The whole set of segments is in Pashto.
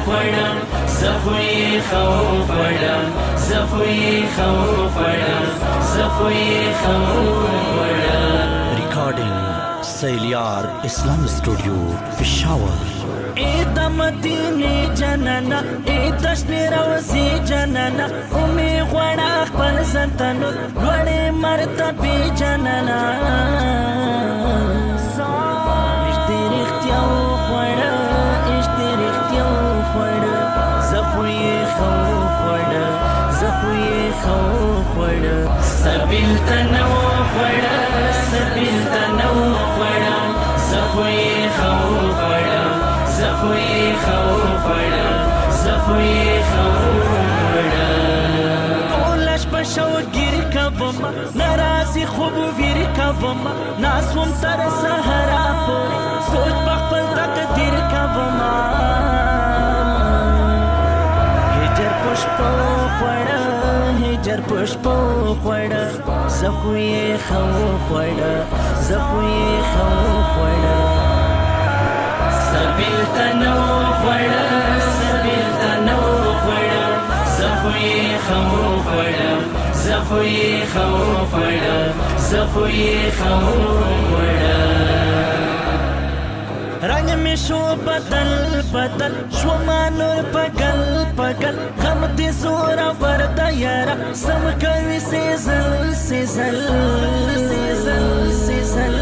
خوړم زه خو یې ښه وخوړم زه خو یې ښه وخوړم زه خو یې ښه وخوړم. Recording Sailyar Islamic Studio, Peshawar. اے د مدینې جنانا اے تشن روزي جنانا امي غواړه خپل سنتنو لوړې مرتبې جنانا اشتې رښتیا وخوړه اشتې رښتیا وخوړه زه خو یې ښه وخوړه زه خو یې ښه وخوړه سبیل ته نه وخوړه سبیل ته نه وخوړه زه خو یې ښه وخوړه زه خو یې ښه وخوړم زه خو یې ښه وخوړم. ټوله شپه شوګیر کومه نه راځي خوب ویر کومه ناست وم تر سهاره پورې سوچ په خپل تقدیر کومه هجر په شپو خوړه هجر په شپو خوړه زه خو یې ښه وخوړه زه خو یې ښه وخوړه. سبیل ته نه وخوړه سبیل ته نه وخوړه زه خو یې ښه وخوړم زه خو یې ښه وخوړم زه خو یې ښه وخوړم. رنګ مې شو بدل بدل شوما نور پګل پګل غم دې زورور د یاره سم کوي سیزل سیزل سیزل سیزل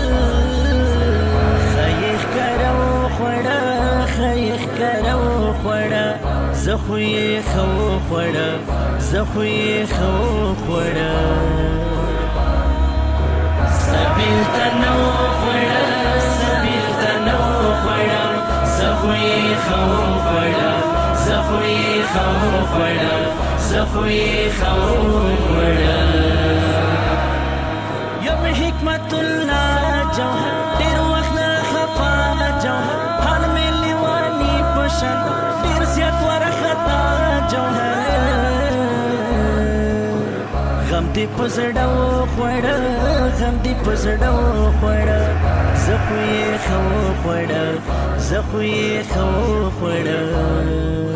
زه خو یې ښه وخوړم زه خو یې ښه وخوړم. سبیل ته نه وخوړه سبیل ته نه وخوړم زه خو یې ښه وخوړم زه خو یې ښه وخوړم زه خو یې ښه وخوړم. یم حکمت الله جوهر ډېر وخت نه خفا جوهر حال مې لیواني په شان ډېر زیات ورخطا جوهر غم دې په زړه وخوړه غم دې په زړه وخوړه زه خو یې ښه وخوړم زه خو یې ښه وخوړم.